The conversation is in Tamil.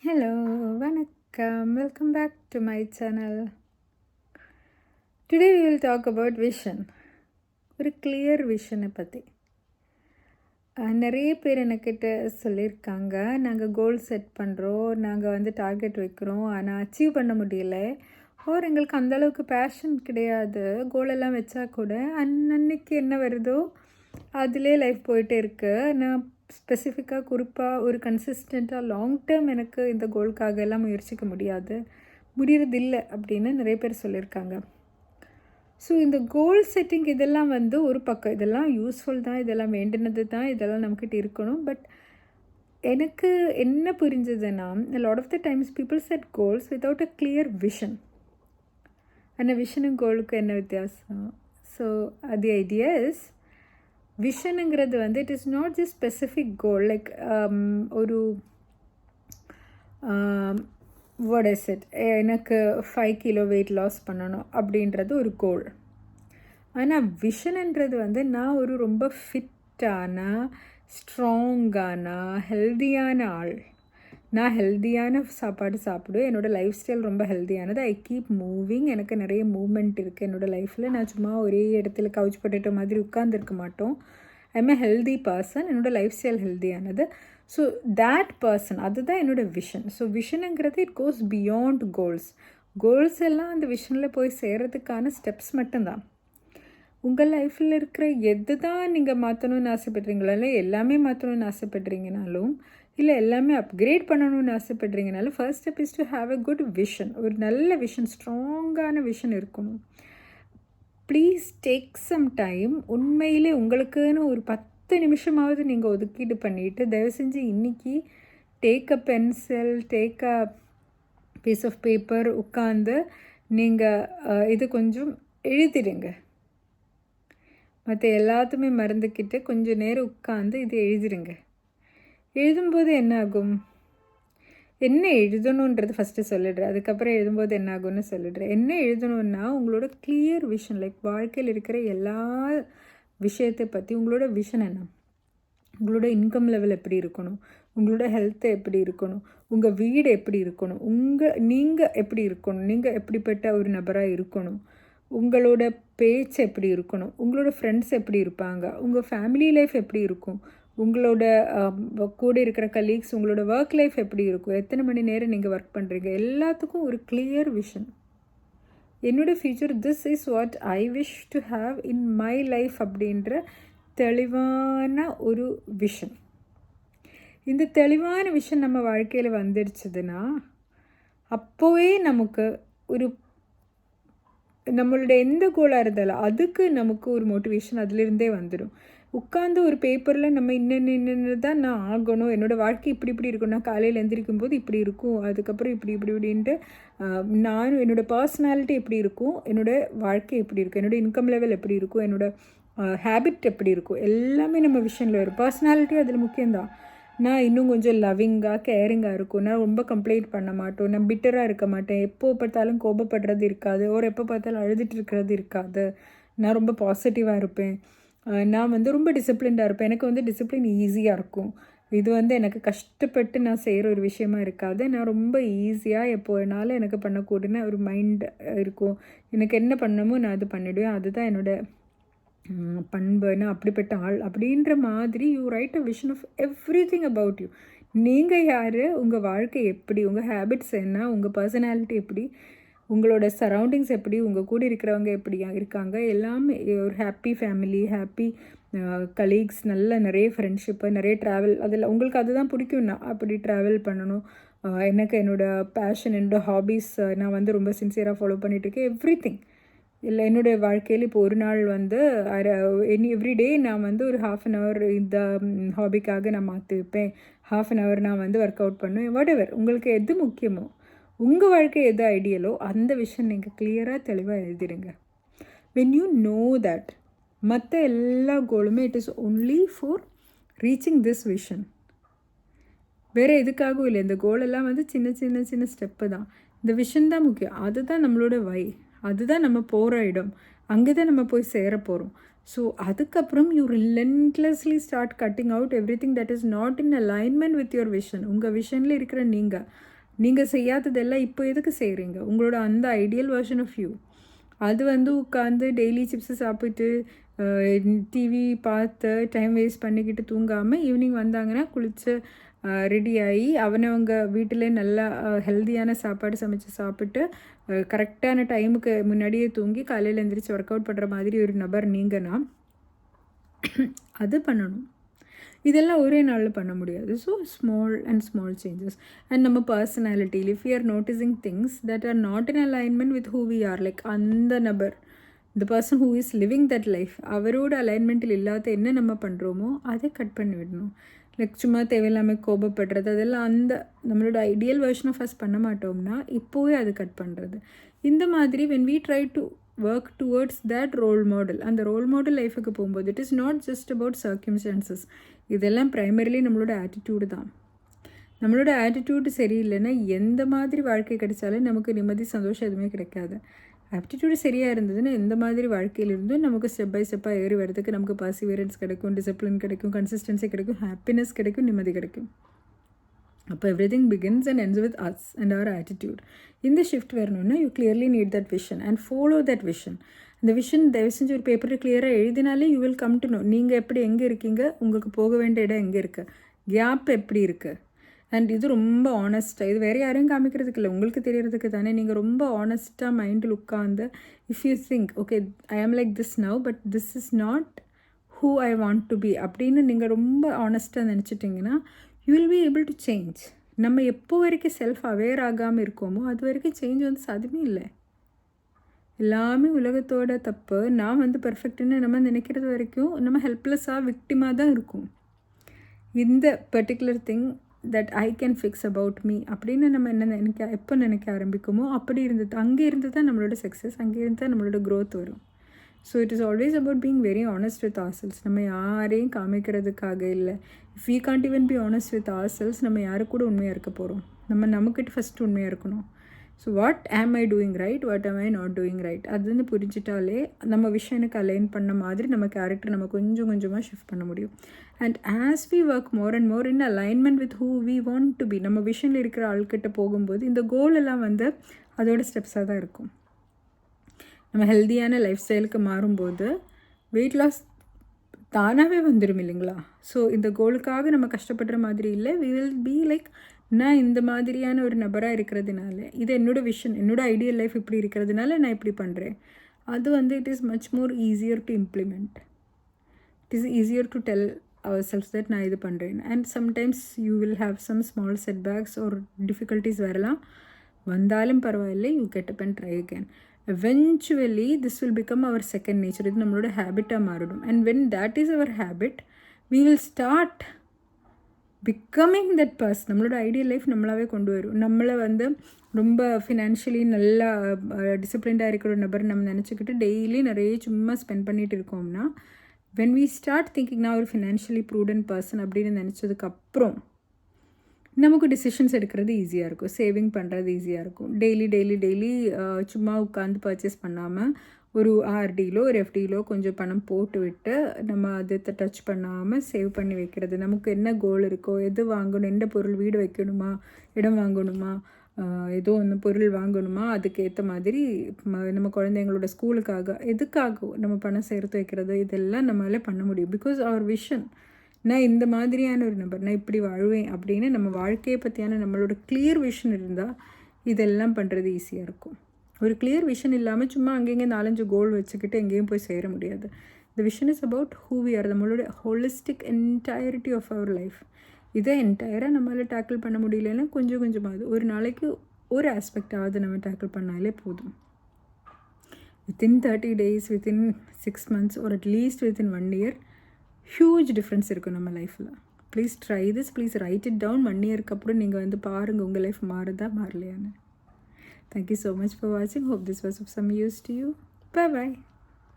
ஹலோ, வணக்கம். Welcome back to my channel. Today we will talk about vision. ஒரு கிளியர் விஷனை பற்றி நிறைய பேர் என்கிட்ட சொல்லியிருக்காங்க. நாங்கள் கோல் செட் பண்ணுறோம், நாங்கள் டார்கெட் வைக்கிறோம், ஆனால் அச்சீவ் பண்ண முடியல. எங்களுக்கு அந்தளவுக்கு பேஷன் கிடையாது. கோலெல்லாம் வச்சா கூட அன்னன்னைக்கு என்ன வருதோ அதிலே லைஃப் போயிட்டே இருக்குது. நான் ஸ்பெசிஃபிக்காக குறிப்பாக ஒரு கன்சிஸ்டண்ட்டாக லாங் டேர்ம் எனக்கு இந்த கோலுக்காக எல்லாம் முயற்சிக்க முடியறதில்லை அப்படின்னு நிறைய பேர் சொல்லியிருக்காங்க. ஸோ இந்த கோல் செட்டிங் இதெல்லாம் ஒரு பக்கம், இதெல்லாம் யூஸ்ஃபுல் தான், இதெல்லாம் வேண்டினது தான், இதெல்லாம் நம்மக்கிட்ட இருக்கணும். பட் எனக்கு என்ன புரிஞ்சதுன்னா, lot of the times people set goals without a clear vision. அந்த விஷனும் கோலுக்கு என்ன வித்தியாசம்? ஸோ தி ஐடியா இஸ், விஷனுங்கிறது it is not just specific goal. Like ஒரு வாட் இஸ் இட், எனக்கு 5 கிலோ வெயிட் லாஸ் பண்ணணும் அப்படின்றது ஒரு கோல். ஆனால் விஷன்ன்றது நான் ஒரு ரொம்ப ஃபிட்டான, ஸ்ட்ராங்கான, ஹெல்தியான ஆள். நான் ஹெல்தியான சாப்பாடு சாப்பிடுவேன். என்னோடய லைஃப் ஸ்டைல் ரொம்ப ஹெல்தியானது. I keep moving. எனக்கு நிறைய மூமெண்ட் இருக்குது என்னோடய லைஃப்பில். நான் சும்மா ஒரே இடத்துல கவுச் பொட்டேட்டோ மாதிரி உட்காந்துருக்க மாட்டோம். I am a healthy person. என்னோடய லைஃப் ஸ்டைல் ஹெல்தியானது. ஸோ தேட் பர்சன், அதுதான் என்னோடய விஷன். ஸோ விஷனுங்கிறது it goes beyond goals. Goals எல்லாம் அந்த விஷனில் போய் சேர்கிறதுக்கான ஸ்டெப்ஸ் மட்டும்தான். உங்கள் லைஃப்பில் இருக்கிற எது தான் நீங்கள் மாற்றணும்னு ஆசைப்படுறீங்களோ, இல்லை எல்லாமே மாற்றணும்னு ஆசைப்படுறீங்கனாலும், இல்லை எல்லாமே அப்கிரேட் பண்ணணும்னு ஆசைப்படுறீங்கனாலும், first step is to have a good vision. ஒரு நல்ல விஷன், ஸ்ட்ராங்கான விஷன் இருக்கணும். Please take some time. உண்மையிலே உங்களுக்குன்னு ஒரு 10 நிமிஷமாவது நீங்கள் ஒதுக்கீடு பண்ணிவிட்டு, தயவு செஞ்சு இன்றைக்கி take a pencil, take a piece of paper, உட்காந்து நீங்கள் இது கொஞ்சம் எழுதிடுங்க. மற்ற எல்லாத்துமே மறந்துக்கிட்டு கொஞ்சம் நேரம் உட்காந்து இது எழுதிடுங்க. எழுதும்போது என்ன ஆகும், என்ன எழுதணுன்றது ஃபஸ்ட்டு சொல்லிடுறேன், அதுக்கப்புறம் எழுதும்போது என்ன ஆகும்னு சொல்லிடுறேன். என்ன எழுதணுன்னா, உங்களோட கிளியர் விஷன், லைக் வாழ்க்கையில் இருக்கிற எல்லா விஷயத்தை பற்றி உங்களோட விஷன் என்ன. உங்களோட இன்கம் லெவல் எப்படி இருக்கணும், உங்களோட ஹெல்த்து எப்படி இருக்கணும், உங்கள் வீடு எப்படி இருக்கணும், நீங்கள் எப்படி இருக்கணும், நீங்கள் எப்படிப்பட்ட ஒரு நபராக இருக்கணும், உங்களோட பேச்சு எப்படி இருக்கணும், உங்களோட ஃப்ரெண்ட்ஸ் எப்படி இருப்பாங்க, உங்கள் ஃபேமிலி லைஃப் எப்படி இருக்கும், உங்களோட கூட இருக்கிற கலீக்ஸ், உங்களோட ஒர்க் லைஃப் எப்படி இருக்கும், எத்தனை மணி நேரம் நீங்கள் ஒர்க் பண்ணுறீங்க, எல்லாத்துக்கும் ஒரு கிளியர் விஷன். என்னோடய future, this is what I wish to have in my life அப்படின்ற தெளிவான ஒரு விஷன். இந்த தெளிவான விஷன் நம்ம வாழ்க்கையில் வந்துடுச்சுதுன்னா, அப்போவே நமக்கு ஒரு நம்மளுடைய எந்த கோலாக இருந்தாலும் அதுக்கு நமக்கு ஒரு மோட்டிவேஷன் அதிலிருந்தே வந்துடும். உட்காந்து ஒரு பேப்பரில் நம்ம இன்னென்னு தான் நான் ஆகணும், என்னோடய வாழ்க்கை இப்படி இப்படி இருக்கும், நான் காலையில் எந்திரிக்கும் போது இப்படி இருக்கும், அதுக்கப்புறம் இப்படின்ட்டு நானும் என்னோடய பர்சனாலிட்டி எப்படி இருக்கும், என்னோடய வாழ்க்கை எப்படி இருக்கும், என்னோடய இன்கம் லெவல் எப்படி இருக்கும், என்னோடய ஹேபிட் எப்படி இருக்கும், எல்லாமே நம்ம விஷனில் வரும். பர்சனாலிட்டி அதில் முக்கியம்தான். நான் இன்னும் கொஞ்சம் லவ்விங்காக, கேரிங்காக இருக்கும். நான் ரொம்ப கம்ப்ளைண்ட் பண்ண மாட்டோம். நான் பிட்டராக இருக்க மாட்டேன். எப்போ பார்த்தாலும் கோபப்படுறது இருக்காது. எப்போ பார்த்தாலும் அழுதுட்டு இருக்கிறது இருக்காது. நான் ரொம்ப பாசிட்டிவாக இருப்பேன். நான் ரொம்ப டிசிப்ளின்டாக இருப்பேன். எனக்கு டிசிப்ளின் ஈஸியாக இருக்கும். இது எனக்கு கஷ்டப்பட்டு நான் செய்கிற ஒரு விஷயமா இருக்காது. நான் ரொம்ப ஈஸியாக எப்போ வேணாலும் எனக்கு பண்ணக்கூடிய ஒரு மைண்ட் இருக்கும். எனக்கு என்ன பண்ணணுமோ நான் அது பண்ணிவிடுவேன். அதுதான் என்னோடய பண்புன்னா அப்படிப்பட்ட ஆள் அப்படின்ற மாதிரி. You write a vision of everything about you. நீங்கள் யார், உங்கள் வாழ்க்கை எப்படி, உங்கள் ஹேபிட்ஸ் என்ன, உங்கள் பர்சனாலிட்டி எப்படி, உங்களோட சரௌண்டிங்ஸ் எப்படி, உங்கள் கூட இருக்கிறவங்க எப்படி இருக்காங்க, எல்லாமே. ஒரு ஹாப்பி ஃபேமிலி, ஹாப்பி கலீக்ஸ், நிறைய ஃப்ரெண்ட்ஷிப்பு, நிறைய ட்ராவல், அதில் உங்களுக்கு அதுதான் பிடிக்கும்னா அப்படி ட்ராவல் பண்ணணும். எனக்கு என்னோடய பேஷன், என்னோடய ஹாபீஸ் நான் ரொம்ப சின்சியராக ஃபாலோ பண்ணிகிட்ருக்கேன். Every thing. இல்லை, என்னுடைய வாழ்க்கையில் இப்போ ஒரு நாள் எவ்ரிடே நான் ஒரு 1/2 hour இந்த ஹாபிக்காக நான் மாற்றி வைப்பேன். 1/2 hour நான் ஒர்க் அவுட் பண்ணுவேன். வாட் உங்களுக்கு எது முக்கியமோ, உங்கள் வாழ்க்கை எது ஐடியலோ அந்த விஷயம் நீங்கள் கிளியராக தெளிவாக எழுதிடுங்க. வென் யூ நோ தட், மற்ற எல்லா கோலுமே it is only for reaching this vision. வேறு எதுக்காகவும் இல்லை. இந்த கோலெல்லாம் சின்ன சின்ன சின்ன ஸ்டெப்பு தான். இந்த விஷன் தான் முக்கியம். அதுதான் நம்மளோட அதுதான் நம்ம போகிற இடம். அங்கே தான் நம்ம போய் சேர போகிறோம். ஸோ அதுக்கப்புறம் you relentlessly start cutting out everything that is not in alignment with your vision. உங்கள் விஷனில் இருக்கிற நீங்கள் நீங்கள் செய்யாததெல்லாம் இப்போ எதுக்கு செய்கிறீங்க? உங்களோட அந்த ஐடியல் வெர்ஷன் ஆஃப் யூ அது வந்து உட்காந்து டெய்லி சிப்ஸு சாப்பிட்டு டிவி பார்த்து டைம் வேஸ்ட் பண்ணிக்கிட்டு தூங்காமல் ஈவினிங் வந்தாங்கன்னா குளித்து ரெடியாகி அவனவங்க வீட்டிலே நல்லா ஹெல்த்தியான சாப்பாடு சமைச்சு சாப்பிட்டு கரெக்டான டைமுக்கு முன்னாடியே தூங்கி காலையில் எழுந்திரிச்சு ஒர்க் அவுட் பண்ணுற மாதிரி ஒரு நபர் நீங்கன்னா அது பண்ணணும். இதெல்லாம் ஒரே நாளில் பண்ண முடியாது. ஸோ ஸ்மால் சேஞ்சஸ் அண்ட் நம்ம பர்சனாலிட்டியில் if you are noticing things that are not in alignment with who we are, like அந்த நபர் the person who is living that life அவரோட அலைன்மெண்ட்டில் இல்லாத என்ன நம்ம பண்ணுறோமோ அதை கட் பண்ணி விடணும். லைக் சும்மா தேவையில்லாமல் கோபப்படுறது அதெல்லாம் அந்த நம்மளோட ஐடியல் வெர்ஷன் ஆஃப் அஸ் பண்ண மாட்டோம்னா இப்போவே அது கட் பண்ணுறது. இந்த மாதிரி when we try to work towards that role model, அந்த ரோல் மாடல் லைஃபுக்கு போகும்போது it is not just about circumstances. இதெல்லாம் ப்ரைமரிலி நம்மளோட ஆட்டிடியூடு தான். நம்மளோட ஆட்டிடியூடு சரியில்லைன்னா எந்த மாதிரி வாழ்க்கை கிடைச்சாலும் நமக்கு நிம்மதி சந்தோஷம் எதுவுமே கிடைக்காது. ஆப்டிடியூடு சரியாக இருந்ததுன்னா எந்த மாதிரி வாழ்க்கையிலிருந்தும் நமக்கு ஸ்டெப் பை ஸ்டெப்பாக ஏறி வரதுக்கு நமக்கு பர்சிவியரன்ஸ் கிடைக்கும், டிசிப்ளின் கிடைக்கும், கன்சிஸ்டன்சி கிடைக்கும், ஹாப்பினஸ் கிடைக்கும், நிம்மதி கிடைக்கும். அப்போ everything begins and ends with us and our attitude. இந்த ஷிஃப்ட் வரணும்னா you clearly need that vision and follow that vision. அந்த விஷன் தயவு செஞ்சு ஒரு பேப்பரில் கிளியராக எழுதினாலே you will come to know நீங்கள் எப்படி எங்கே இருக்கீங்க, உங்களுக்கு போக வேண்டிய இடம் எங்கே இருக்குது, கேப் எப்படி இருக்குது. அண்ட் இது ரொம்ப ஆனஸ்ட்டாக, இது வேறு யாரையும் காமிக்கிறதுக்கு இல்லை, உங்களுக்கு தெரியறதுக்கு தானே. நீங்கள் ரொம்ப ஆனஸ்ட்டாக மைண்டில் உட்காந்து if you think okay I am like this now but this is not who I want to be அப்படின்னு நீங்கள் ரொம்ப ஆனஸ்ட்டாக நினச்சிட்டிங்கன்னா you will be able to change. நம்ம எப்போ வரைக்கும் செல்ஃப் அவேர் ஆகாமல் இருக்கோமோ அது வரைக்கும் சேஞ்ச் வந்து சாத்தியமே இல்லை. எல்லாமே உலகத்தோட தப்பு. நான் வந்து பர்ஃபெக்ட்டுன்னு நம்ம நினைக்கிறது வரைக்கும் நம்ம ஹெல்ப்லெஸ்ஸாக விக்டிமாக தான் இருக்கும். இந்த particular thing that I can fix about me அப்படின்னு நம்ம எப்போ நினைக்க ஆரம்பிக்குமோ அப்படி இருந்தது அங்கே இருந்து தான் நம்மளோட சக்ஸஸ், அங்கே இருந்து தான் நம்மளோட க்ரோத் வரும். So it is always about being very honest with ourselves. நம்ம யாரையும் காமிக்கிறதுக்காக இல்லை. If we can't even be honest with ourselves நம்ம யாரு கூட உண்மையாக இருக்க போகிறோம்? நமக்கிட்ட ஃபஸ்ட்டு உண்மையாக இருக்கணும். ஸோ வாட் ஆம் ஐ டூயிங் ரைட், வாட் ஆம் ஐ நாட் டூயிங் ரைட் அதுன்னு புரிஞ்சிட்டாலே நம்ம விஷயனுக்கு அலைன் பண்ண மாதிரி நம்ம கேரக்டர் நம்ம கொஞ்சம் கொஞ்சமாக ஷிஃப்ட் பண்ண முடியும். And as we work more and more in alignment with who we want to be, நம்ம விஷனில் இருக்கிற ஆள்கிட்ட போகும்போது இந்த கோல் எல்லாம் வந்து அதோட ஸ்டெப்ஸாக தான் இருக்கும். நம்ம ஹெல்த்தியான லைஃப் ஸ்டைலுக்கு மாறும்போது வெயிட் லாஸ் தானாகவே வந்துடும் இல்லைங்களா? ஸோ இந்த கோலுக்காக நம்ம கஷ்டப்படுற மாதிரி இல்லை. வி வில் பி லைக் நான் இந்த மாதிரியான ஒரு நபராக இருக்கிறதுனால இது என்னோடய விஷன், என்னோடய ஐடியல் லைஃப் இப்படி இருக்கிறதுனால நான் இப்படி பண்ணுறேன். அது வந்து it is much more easier to implement. It is easier to tell ourself that நான் இது பண்ணுறேன். And sometimes you will have some small setbacks ஒரு டிஃபிகல்ட்டிஸ் வரலாம். வந்தாலும் பரவாயில்லை, you get up and try again. Eventually this will become our second nature. இது நம்மளோட ஹேபிட்டாக மாறிடும். And when that is our habit we will start becoming that person. நம்மளோட ஐடியல் லைஃப் நம்மளாவே கொண்டு வரும். நம்மளை வந்து ரொம்ப ஃபினான்ஷியலி நல்லா டிசிப்ளின்டாக இருக்கிற ஒரு நபர் நம்ம நினச்சிக்கிட்டு டெய்லி நிறைய சும்மா ஸ்பெண்ட் பண்ணிகிட்டு இருக்கோம்னா வென் வி ஸ்டார்ட் திங்கிங் நான் ஒரு ஃபினான்ஷியலி ப்ரூடென்ட் பர்சன் அப்படின்னு நினச்சதுக்கப்புறம் நமக்கு டிசிஷன்ஸ் எடுக்கிறது ஈஸியாக இருக்கும், சேவிங் பண்ணுறது ஈஸியாக இருக்கும். டெய்லி சும்மா உட்காந்து பர்ச்சேஸ் பண்ணாமல் ஒரு ஆர்டியிலோ ஒரு எஃப்டியிலோ கொஞ்சம் பணம் போட்டு விட்டு நம்ம அதை டச் பண்ணாமல் சேவ் பண்ணி வைக்கிறது. நமக்கு என்ன கோல் இருக்கோ, எது வாங்கணும், எந்த பொருள் வீடு வைக்கணுமா, இடம் வாங்கணுமா, ஏதோ ஒன்று பொருள் வாங்கணுமா, அதுக்கேற்ற மாதிரி நம்ம குழந்தைங்களோட ஸ்கூலுக்காக எதுக்காக நம்ம பணம் சேர்த்து வைக்கிறது இதெல்லாம் நம்மளால் பண்ண முடியும். பிகாஸ் அவர் விஷன் நான் இந்த மாதிரியான ஒரு நபர், நான் இப்படி வாழ்வேன் அப்படின்னு நம்ம வாழ்க்கையை பற்றியான நம்மளோட கிளியர் விஷன் இருந்தால் இதெல்லாம் பண்ணுறது ஈஸியாக இருக்கும். ஒரு கிளியர் விஷன் இல்லாமல் சும்மா அங்கேங்கே 4-5 கோல் வச்சுக்கிட்டு எங்கேயும் போய் சேர முடியாது. The vision is about who we are, நம்மளோட holistic entirety of our life. இதை என்டையராக நம்மளால் டேக்கிள் பண்ண முடியலன்னா கொஞ்சம் கொஞ்சமாவது ஒரு நாளைக்கு ஒரு ஆஸ்பெக்டாவது நம்ம டேக்கிள் பண்ணாலே போதும். Within 30 days, within 6 months or at least within 1 year huge difference இருக்கும் நம்ம லைஃப்பில். Please try this, please write it down. 1 yearக்கு அப்புறம் நீங்கள் வந்து பாருங்கள் உங்கள் லைஃப் மாறுதா மாறலையான்னு. Thank you so much for watching. Hope this was of some use to you. Bye bye.